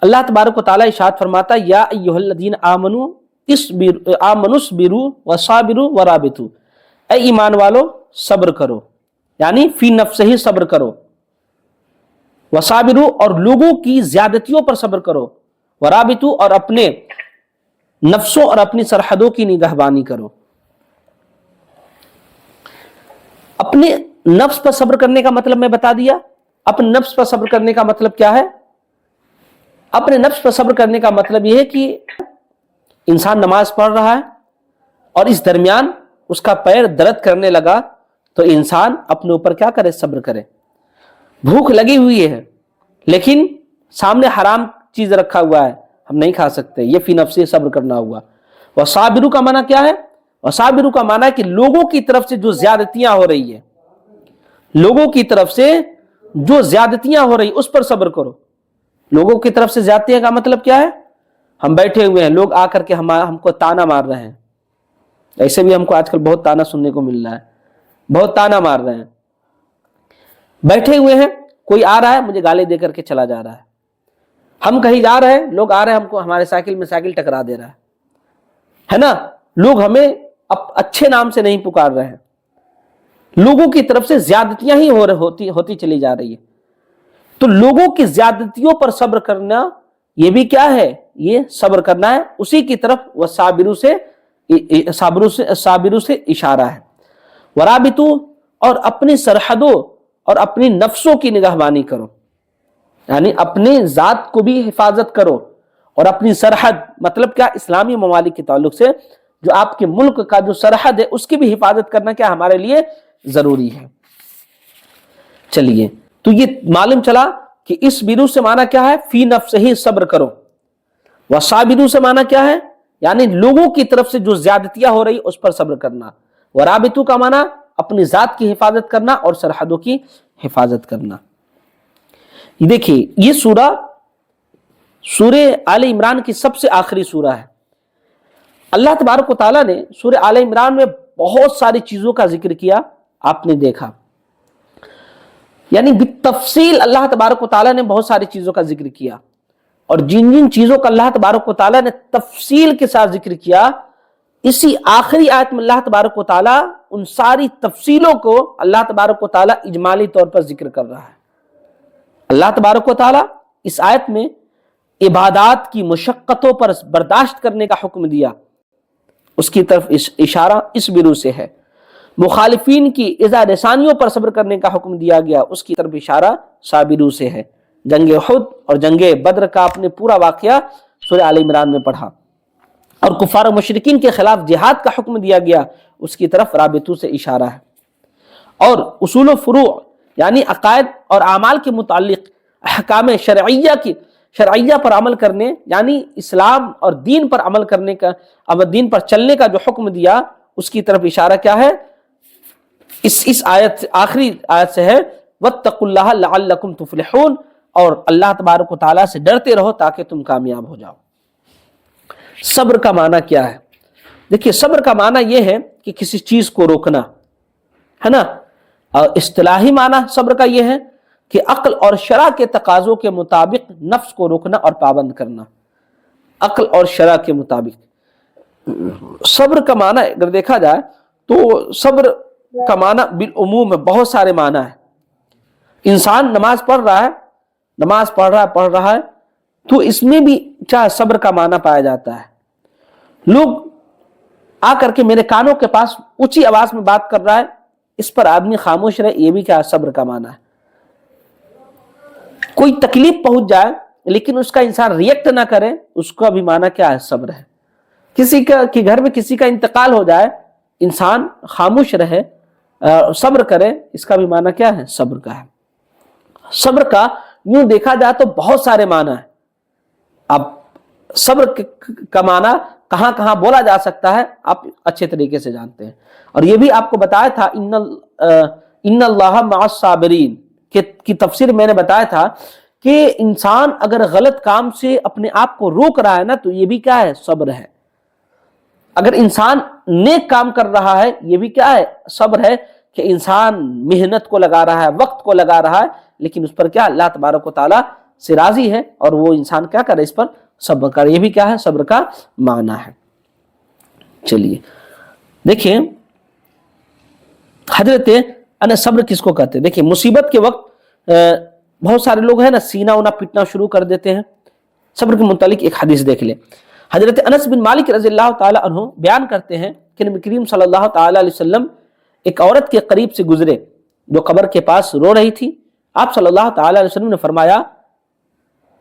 اللہ تبارک و تعالیٰ ارشاد فرماتا یا ایھا آمنو اسبروا وصابروا ورابطوا، اے ایمان والو صبر کرو، یعنی فی نفس ہی صبر کرو، وصابروا اور لوگوں کی زیادتیوں پر صبر کرو، ورابطوا اور اپنے نفسوں اور اپنی سرحدوں کی نگہبانی کرو۔ اپنے نفس پر صبر کرنے کا مطلب میں بتا دیا۔ اپنے نفس پر صبر کرنے کا مطلب کیا ہے؟ اپنے نفس پر صبر کرنے کا مطلب یہ ہے کہ انسان نماز پڑھ رہا ہے اور اس درمیان اس کا پیر درد کرنے لگا تو انسان اپنے اوپر کیا کرے؟ صبر کرے۔ بھوک لگی ہوئی ہے لیکن سامنے حرام چیز رکھا ہوا ہے، ہم نہیں کھا سکتے، یہ فی نفسی صبر کرنا ہوا۔ وصابروا کا معنی کیا ہے؟ وصابروا کا معنی ہے کہ لوگوں کی طرف سے جو زیادتیاں ہو رہی ہے، لوگوں کی طرف سے جو زیادتیاں ہو رہی اس پر صبر کرو۔ لوگوں کی طرف سے زیادتیاں کا مطلب کیا ہے؟ ہم بیٹھے ہوئے ہیں، لوگ آ کر کے ہم کو تانا مار رہے ہیں۔ ایسے بھی ہم کو آج کل بہت تانا سننے کو مل رہا ہے، بہت تانا مار رہے ہیں۔ بیٹھے ہوئے ہیں، کوئی آ رہا ہے مجھے گالی دے کر کے چلا جا رہا ہے، ہم کہیں جا رہے ہیں، لوگ آ رہے ہیں ہم کو ہمارے سائیکل میں سائیکل ٹکرا دے رہا ہے نا؟ لوگ ہمیں اچھے نام سے نہیں پکار رہے ہیں، لوگوں کی طرف سے زیادتیاں ہی ہوتی چلی جا رہی ہے۔ تو لوگوں کی زیادتیوں پر صبر کرنا یہ بھی کیا ہے؟ یہ صبر کرنا ہے، اسی کی طرف وہ صابروں سے اشارہ ہے۔ ورابطوا اور اپنی سرحدوں اور اپنی نفسوں کی نگہبانی کرو، یعنی اپنی ذات کو بھی حفاظت کرو اور اپنی سرحد مطلب کیا؟ اسلامی ممالک کے تعلق سے جو آپ کے ملک کا جو سرحد ہے اس کی بھی حفاظت کرنا کیا ہمارے لیے ضروری ہے۔ چلیے، تو یہ معلوم چلا کہ اس برو سے معنی کیا ہے؟ فی نفس ہی صبر کرو۔ وصابروا سے معنی کیا ہے؟ یعنی لوگوں کی طرف سے جو زیادتیاں ہو رہی اس پر صبر کرنا۔ ورابطوا کا معنی اپنی ذات کی حفاظت کرنا اور سرحدوں کی حفاظت کرنا۔ دیکھیے یہ سورہ آل عمران کی سب سے آخری سورہ ہے۔ اللہ تبارک و تعالیٰ نے سورہ آل عمران میں بہت ساری چیزوں کا ذکر کیا، آپ نے دیکھا، یعنی بالتفصیل اللہ تبارک و تعالیٰ نے بہت ساری چیزوں کا ذکر کیا، اور جن جن چیزوں کا اللہ تبارک و تعالیٰ نے تفصیل کے ساتھ ذکر کیا، اسی آخری آیت میں اللہ تبارک و تعالیٰ ان ساری تفصیلوں کو اللہ تبارک و تعالیٰ اجمالی طور پر ذکر کر رہا ہے۔ اللہ تبارک و تعالیٰ اس آیت میں عبادات کی مشقتوں پر برداشت کرنے کا حکم دیا، اس کی طرف اشارہ اس برو سے ہے۔ مخالفین کی ایذا رسانیوں پر صبر کرنے کا حکم دیا گیا، اس کی طرف اشارہ صابروں سے ہے۔ جنگ احد اور جنگ بدر کا اپنے پورا واقعہ سورہ آل عمران میں پڑھا، اور کفار و مشرکین کے خلاف جہاد کا حکم دیا گیا، اس کی طرف رابطوں سے اشارہ ہے۔ اور اصول و فروع یعنی عقائد اور اعمال کے متعلق احکام شرعیہ پر عمل کرنے، یعنی اسلام اور دین پر عمل کرنے کا، دین پر چلنے کا جو حکم دیا، اس کی طرف اشارہ کیا ہے؟ اس آیت آخری آیت سے ہے، واتقوا اللہ لعلکم تفلحون، اور اللہ تبارک و تعالیٰ سے ڈرتے رہو تاکہ تم کامیاب ہو جاؤ۔ صبر کا معنی کیا ہے؟ دیکھیے صبر کا معنی یہ ہے کہ کسی چیز کو روکنا ہے نا، اور اصطلاحی معنی صبر کا یہ ہے کہ عقل اور شرع کے تقاضوں کے مطابق نفس کو روکنا اور پابند کرنا۔ عقل اور شرع کے مطابق صبر کا معنی اگر دیکھا جائے تو صبر کا معنی بالعموم میں بہت سارے معنی ہے۔ انسان نماز پڑھ رہا ہے تو اس میں بھی کیا صبر کا معنی پایا جاتا ہے۔ لوگ آ کر کے میرے کانوں کے پاس اونچی آواز میں بات کر رہا ہے، اس پر آدمی خاموش رہے، یہ بھی کیا صبر کا معنی ہے۔ کوئی تکلیف پہنچ جائے لیکن اس کا انسان ریئیکٹ نہ کرے، اس کا بھی معنی کیا ہے؟ صبر ہے۔ کسی کا کہ گھر میں کسی کا انتقال ہو جائے، انسان خاموش رہے، صبر کرے، اس کا بھی معنی کیا ہے؟ صبر کا ہے۔ صبر کا یوں دیکھا جائے تو بہت سارے معنی ہیں۔ اب صبر کا معنی کہاں کہاں بولا جا سکتا ہے آپ اچھے طریقے سے جانتے ہیں، اور یہ بھی آپ کو بتایا تھا ان اللہ مع الصابرین کی تفسیر میں نے بتایا تھا کہ انسان اگر غلط کام سے اپنے آپ کو روک رہا ہے نا تو یہ بھی کیا ہے؟ صبر ہے۔ اگر انسان نیک کام کر رہا ہے یہ بھی کیا ہے؟ صبر ہے، کہ انسان محنت کو لگا رہا ہے، وقت کو لگا رہا ہے، لیکن اس پر کیا اللہ تبارک و تعالیٰ سے راضی ہے اور وہ انسان کیا کرے، اس پر صبر کرے. یہ بھی کیا ہے، صبر کا معنی ہے. چلیے دیکھیں حضرت صبر کس کو کہتے ہیں. دیکھیں مصیبت کے وقت بہت سارے لوگ ہیں نا سینہ اونا پٹنا شروع کر دیتے ہیں. صبر کے متعلق ایک حدیث دیکھ لیں. حضرت انس بن مالک رضی اللہ تعالی عنہ بیان کرتے ہیں کہ نبی کریم صلی اللہ تعالی علیہ وسلم ایک عورت کے قریب سے گزرے جو قبر کے پاس رو رہی تھی. آپ صلی اللہ تعالی علیہ وسلم نے فرمایا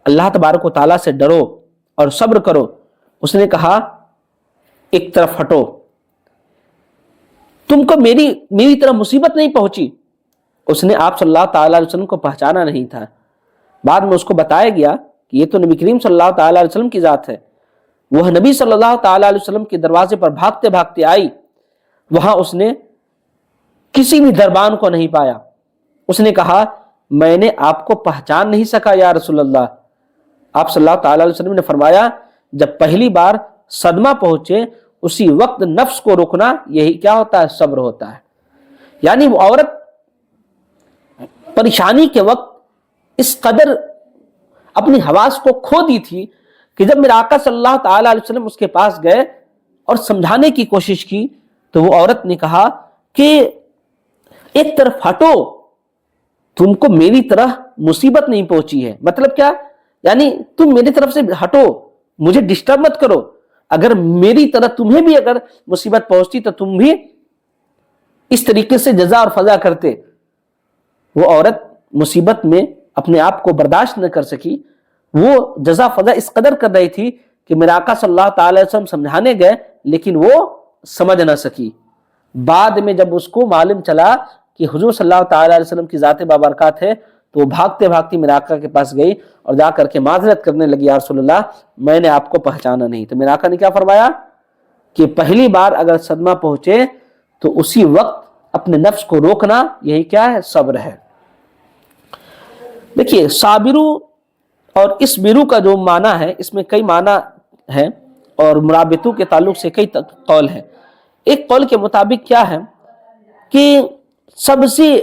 اللہ تبارک و تعالیٰ سے ڈرو اور صبر کرو. اس نے کہا ایک طرف ہٹو، تم کو میری طرف مصیبت نہیں پہنچی. اس نے آپ صلی اللہ تعالی علیہ وسلم کو پہچانا نہیں تھا. بعد میں اس کو بتایا گیا کہ یہ تو نبی کریم صلی اللہ تعالی علیہ وسلم کی ذات ہے. وہ نبی صلی اللہ تعالی علیہ وسلم کے دروازے پر بھاگتے بھاگتے آئی. وہاں اس نے کسی بھی دربان کو نہیں پایا. اس نے کہا میں نے آپ کو پہچان نہیں سکا یا رسول اللہ. آپ صلی اللہ تعالی علیہ وسلم نے فرمایا جب پہلی بار صدمہ پہنچے اسی وقت نفس کو روکنا یہی کیا ہوتا ہے، صبر ہوتا ہے. یعنی وہ عورت پریشانی کے وقت اس قدر اپنی حواس کو کھو دی تھی کہ جب میرے آقا صلی اللہ تعالی علیہ وسلم اس کے پاس گئے اور سمجھانے کی کوشش کی تو وہ عورت نے کہا کہ ایک طرف ہٹو، تم کو میری طرح مصیبت نہیں پہنچی ہے. مطلب کیا، یعنی تم میری طرف سے ہٹو، مجھے ڈسٹرب مت کرو. اگر میری طرح تمہیں بھی اگر مصیبت پہنچتی تو تم بھی اس طریقے سے جزا اور فضا کرتے. وہ عورت مصیبت میں اپنے آپ کو برداشت نہ کر سکی. وہ جزا فضا اس قدر کر رہی تھی کہ میرے آقا صلی اللہ تعالی علیہ وسلم سمجھانے گئے لیکن وہ سمجھ نہ سکی. بعد میں جب اس کو معلوم چلا کہ حضور صلی اللہ تعالی علیہ وسلم کی ذات بابرکات ہے تو وہ بھاگتے بھاگتے میرے آقا کے پاس گئی اور جا کر کے معذرت کرنے لگی یا رسول اللہ میں نے آپ کو پہچانا نہیں. تو میرے آقا نے کیا فرمایا کہ پہلی بار اگر صدمہ پہنچے تو اسی وقت اپنے نفس کو روکنا یہی کیا ہے، صبر ہے. دیکھیے صابرو اور اسبرو کا جو معنی ہے اس میں کئی معنی ہیں اور مرابطو کے تعلق سے کئی قول ہیں. ایک قول کے مطابق کیا ہے کہ سب سے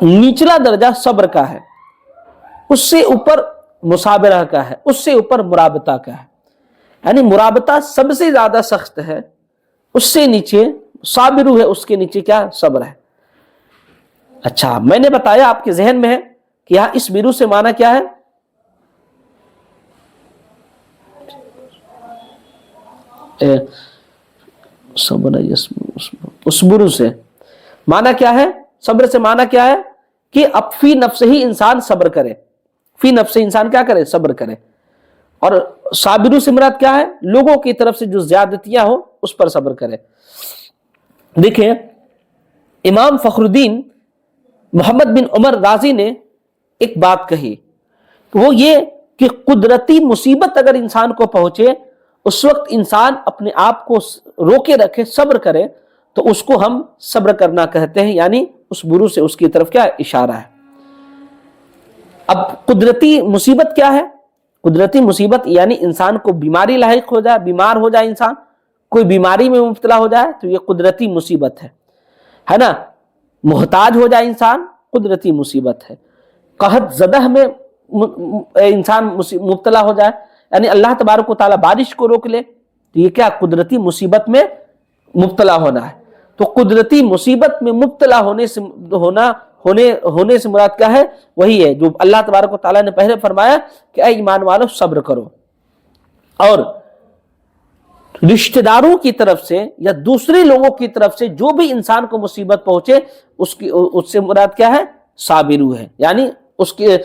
نچلا درجہ صبر کا ہے، اس سے اوپر مصابرہ کا ہے، اس سے اوپر مرابطہ کا ہے. یعنی مرابطہ سب سے زیادہ سخت ہے، اس سے نیچے صابرو ہے، اس کے نیچے کیا، صبر ہے. اچھا میں نے بتایا آپ کے ذہن میں ہے کہ یہاں اس بیرو سے معنی کیا ہے، اسبرو سے معنی کیا ہے، صبر سے معنی کیا ہے کہ اب فی نفس ہی انسان صبر کرے، فی نفس انسان کیا کرے، صبر کرے. اور صابرو سے مراد کیا ہے، لوگوں کی طرف سے جو زیادتیاں ہو اس پر صبر کرے. دیکھیں امام فخر الدین محمد بن عمر رازی نے ایک بات کہی، وہ یہ کہ قدرتی مصیبت اگر انسان کو پہنچے اس وقت انسان اپنے آپ کو روکے رکھے، صبر کرے تو اس کو ہم صبر کرنا کہتے ہیں. یعنی اس برو سے اس کی طرف کیا اشارہ ہے. اب قدرتی مصیبت کیا ہے، قدرتی مصیبت یعنی انسان کو بیماری لاحق ہو جائے، بیمار ہو جائے، انسان کوئی بیماری میں مبتلا ہو جائے تو یہ قدرتی مصیبت ہے نا. محتاج ہو جائے انسان، قدرتی مصیبت ہے. قحط زدہ میں انسان مبتلا ہو جائے، یعنی اللہ تبارک و تعالیٰ بارش کو روک لے تو یہ کیا، قدرتی مصیبت میں مبتلا ہونا ہے. تو قدرتی مصیبت میں مبتلا ہونے سے مراد کیا ہے، وہی ہے جو اللہ تبارک و تعالیٰ نے پہلے فرمایا کہ اے ایمان والو صبر کرو. اور رشتہ داروں کی طرف سے یا دوسرے لوگوں کی طرف سے جو بھی انسان کو مصیبت پہنچے اس سے مراد کیا ہے، صابرو ہے. یعنی اس کے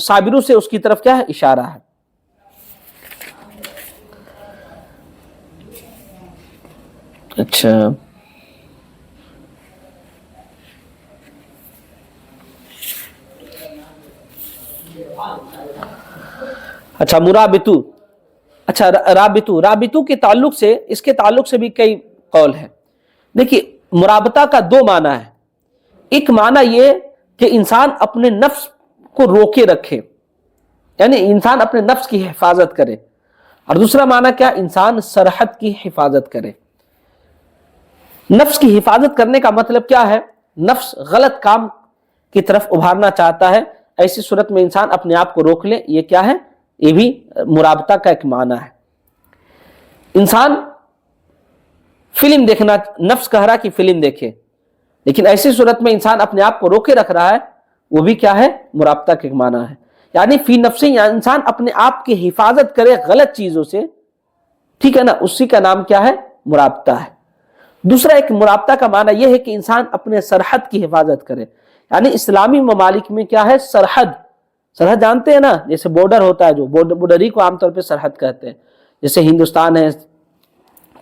صابرو سے اس کی طرف کیا ہے، اشارہ ہے. اچھا مرابطو، اچھا رابطو کے تعلق سے، اس کے تعلق سے بھی کئی قول ہیں. دیکھیے مرابطہ کا دو معنی ہے. ایک معنی یہ کہ انسان اپنے نفس کو روکے رکھے، یعنی انسان اپنے نفس کی حفاظت کرے. اور دوسرا معنی کیا، انسان سرحد کی حفاظت کرے. نفس کی حفاظت کرنے کا مطلب کیا ہے، نفس غلط کام کی طرف ابھارنا چاہتا ہے، ایسی صورت میں انسان اپنے آپ کو روک لے. یہ کیا ہے؟ یہ بھی مراقبہ کا ایک معنی ہے. انسان فلم دیکھنا، نفس کہہ رہا کہ فلم دیکھے، لیکن ایسی صورت میں انسان اپنے آپ کو روکے رکھ رہا ہے، وہ بھی کیا ہے؟ مراقبہ کا ایک معنی ہے. یعنی فی نفسی، انسان اپنے آپ کی حفاظت کرے غلط چیزوں سے، ٹھیک ہے نا، اسی کا نام کیا ہے؟ مراقبہ ہے. دوسرا ایک مراقبہ کا معنی یہ ہے کہ انسان اپنے سرحد کی حفاظت کرے. یعنی اسلامی ممالک میں کیا ہے؟ سرحد جانتے ہیں نا، جیسے بارڈر ہوتا ہے، جو بارڈری کو عام طور پہ سرحد کہتے ہیں. جیسے ہندوستان ہے،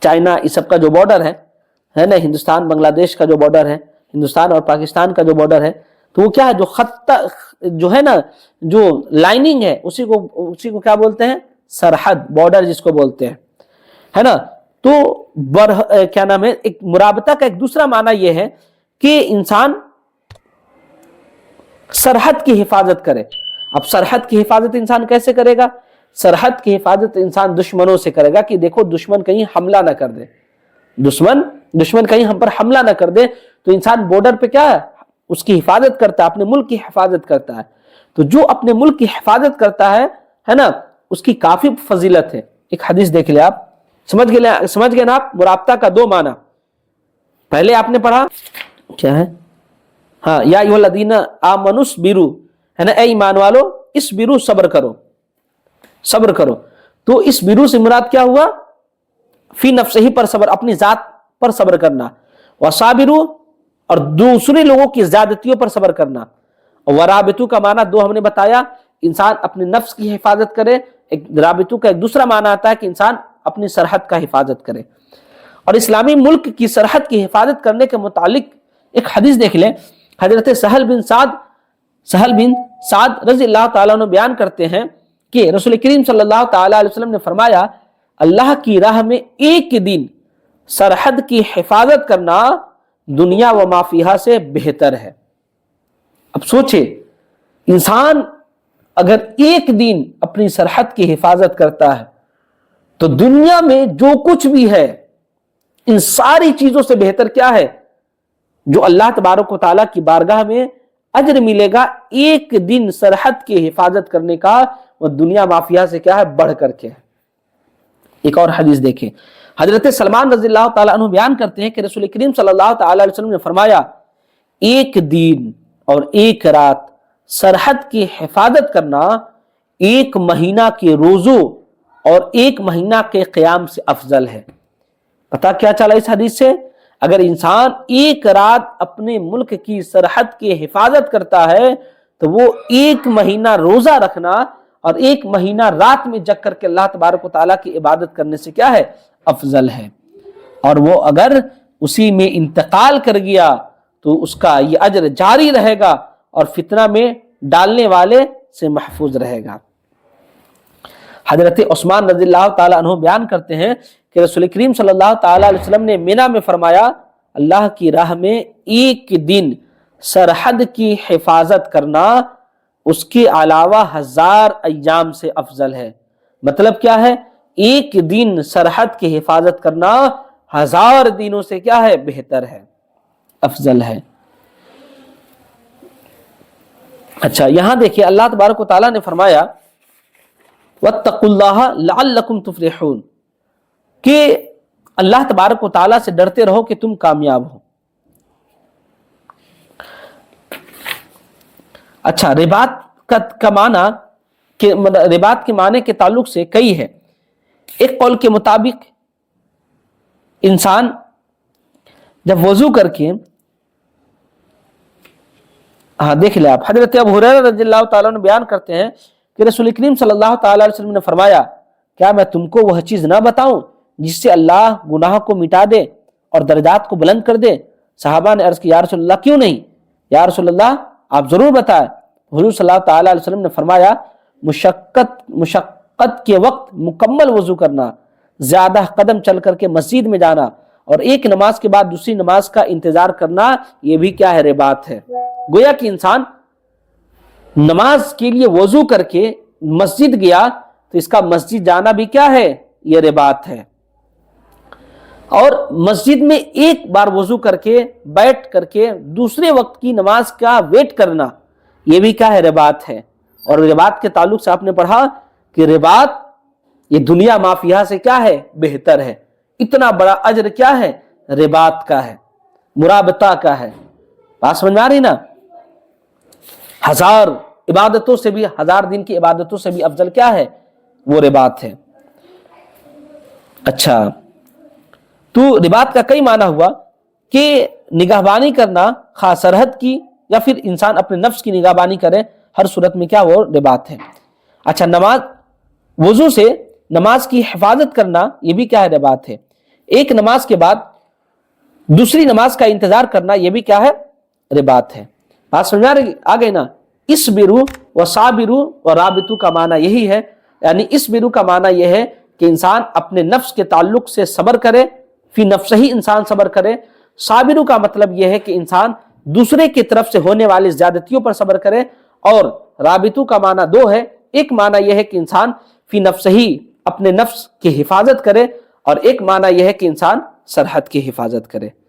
چائنا، اس سب کا جو بارڈر ہے نا، ہندوستان بنگلہ دیش کا جو بارڈر ہے، ہندوستان اور پاکستان کا جو بارڈر ہے، تو وہ کیا ہے؟ جو خط جو ہے نا، جو لائننگ ہے، اسی کو کیا بولتے ہیں؟ سرحد، بارڈر جس کو بولتے ہیں، ہے نا. تو کیا نام ہے، ایک مراقبہ کا ایک دوسرا معنی یہ ہے کہ انسان سرحد کی حفاظت کرے. اب سرحد کی حفاظت انسان کیسے کرے گا؟ سرحد کی حفاظت انسان دشمنوں سے کرے گا کہ دیکھو دشمن کہیں حملہ نہ کر دے، دشمن کہیں ہم پر حملہ نہ کر دے. تو انسان بارڈر پہ کیا ہے؟ اس کی حفاظت کرتا ہے، اپنے ملک کی حفاظت کرتا ہے. تو جو اپنے ملک کی حفاظت کرتا ہے نا، اس کی کافی فضیلت ہے. ایک حدیث دیکھ لیں آپ، سمجھ گئے نا آپ مراقبہ کا دو معنی. پہلے آپ نے پڑھا کیا ہے؟ ہاں، یا ایھا الذین آمنوا اصبروا، ہے نا، اے ایمان والو اصبروا، صبر کرو. تو اصبروا سے مراد کیا ہوا؟ فی نفسہ پر صبر، اپنی ذات پر صبر کرنا. وصابروا، اور دوسرے لوگوں کی زیادتیوں پر صبر کرنا. ورابطوا کا معنی دو ہم نے بتایا، انسان اپنے نفس کی حفاظت کرے. ایک رابطوں کا ایک دوسرا معنی آتا ہے کہ انسان اپنی سرحد کا حفاظت کرے. اور اسلامی ملک کی سرحد کی حفاظت کرنے کے متعلق ایک حدیث دیکھ لیں. حضرت سہل بن سعد رضی اللہ تعالیٰ عنہ بیان کرتے ہیں کہ رسول کریم صلی اللہ تعالیٰ علیہ وسلم نے فرمایا، اللہ کی راہ میں ایک دن سرحد کی حفاظت کرنا دنیا و ما فیہا سے بہتر ہے. اب سوچے، انسان اگر ایک دن اپنی سرحد کی حفاظت کرتا ہے تو دنیا میں جو کچھ بھی ہے ان ساری چیزوں سے بہتر کیا ہے؟ جو اللہ تبارک و تعالیٰ کی بارگاہ میں اجر ملے گا ایک دن سرحد کی حفاظت کرنے کا، وہ دنیا مافیا سے کیا ہے؟ بڑھ کر کے. ایک اور حدیث دیکھیں، حضرت سلمان رضی اللہ تعالیٰ عنہ بیان کرتے ہیں کہ رسول کریم صلی اللہ تعالیٰ علیہ وسلم نے فرمایا، ایک دن اور ایک رات سرحد کی حفاظت کرنا ایک مہینہ کے روزوں اور ایک مہینہ کے قیام سے افضل ہے. پتا کیا چلا اس حدیث سے؟ اگر انسان ایک رات اپنے ملک کی سرحد کی حفاظت کرتا ہے تو وہ ایک مہینہ روزہ رکھنا اور ایک مہینہ رات میں جگ کر کے اللہ تبارک و تعالیٰ کی عبادت کرنے سے کیا ہے؟ افضل ہے. اور وہ اگر اسی میں انتقال کر گیا تو اس کا یہ اجر جاری رہے گا اور فتنہ میں ڈالنے والے سے محفوظ رہے گا. حضرت عثمان رضی اللہ تعالیٰ عنہ بیان کرتے ہیں کہ رسول کریم صلی اللہ تعالیٰ علیہ وسلم نے مینا میں فرمایا، اللہ کی راہ میں ایک دن سرحد کی حفاظت کرنا اس کے علاوہ 1000 ایام سے افضل ہے. مطلب کیا ہے؟ ایک دن سرحد کی حفاظت کرنا 1000 دنوں سے کیا ہے؟ بہتر ہے، افضل ہے. اچھا، یہاں دیکھیے اللہ تبارک و تعالیٰ نے فرمایا وَاتَّقُوا اللَّهَ لَعَلَّكُمْ تُفْلِحُونَ، کہ اللہ تبارک و تعالیٰ سے ڈرتے رہو کہ تم کامیاب ہو. اچھا، رباط کا معنی کہ رباط کے معنی کے تعلق سے کئی ہے. ایک قول کے مطابق انسان جب وضو کر کے، ہاں دیکھ لیں آپ، حضرت ابو ہریرہ رضی اللہ تعالیٰ عنہ بیان کرتے ہیں کہ رسول کریم صلی اللہ تعالیٰ علیہ وسلم نے فرمایا، کیا میں تم کو وہ چیز نہ بتاؤں جس سے اللہ گناہ کو مٹا دے اور درجات کو بلند کر دے؟ صحابہ نے عرض کی، یا رسول اللہ کیوں نہیں؟ یا رسول اللہ آپ ضرور بتائیں. حضور صلی اللہ تعالیٰ علیہ وسلم نے فرمایا، مشقت کے وقت مکمل وضو کرنا، زیادہ قدم چل کر کے مسجد میں جانا اور ایک نماز کے بعد دوسری نماز کا انتظار کرنا، یہ بھی کیا ہے؟ رباط ہے. گویا کہ انسان نماز کے لیے وضو کر کے مسجد گیا تو اس کا مسجد جانا بھی کیا ہے؟ یہ رباط ہے. اور مسجد میں ایک بار وضو کر کے بیٹھ کر کے دوسرے وقت کی نماز کا ویٹ کرنا، یہ بھی کیا ہے؟ رباط ہے۔ اور رباط کے تعلق سے آپ نے پڑھا کہ رباط یہ دنیا مافیہ سے کیا ہے؟ بہتر ہے۔ اتنا بڑا اجر کیا ہے؟ رباط کا ہے، مرابطہ کا ہے۔ بات سمجھ میں آ رہی نا؟ 1000 عبادتوں سے بھی، 1000 دن کی عبادتوں سے بھی افضل کیا ہے؟ وہ رباط ہے۔ اچھا، تو رباط کا کئی معنی ہوا کہ نگہبانی کرنا، خواہ سرحد کی یا پھر انسان اپنے نفس کی نگہبانی کرے، ہر صورت میں کیا وہ رباط ہے۔ اچھا، نماز، وضو سے نماز کی حفاظت کرنا، یہ بھی کیا ہے؟ رباط ہے۔ ایک نماز کے بعد دوسری نماز کا انتظار کرنا، یہ بھی کیا ہے؟ رباط ہے۔ بات سمجھ آ گئی نا؟ اسبروا وصابروا ورابطوا کا معنی یہی ہے، یعنی اسبروا کا معنی یہ ہے کہ انسان اپنے نفس کے تعلق سے صبر کرے، فی نفسہ ہی انسان صبر کرے۔ صابروا کا مطلب یہ ہے کہ انسان دوسرے کی طرف سے ہونے والی زیادتیوں پر صبر کرے۔ اور رابطوں کا معنی دو ہے، ایک معنی یہ ہے کہ انسان فی نفسہ ہی اپنے نفس کی حفاظت کرے، اور ایک معنی یہ ہے کہ انسان سرحد کی حفاظت کرے۔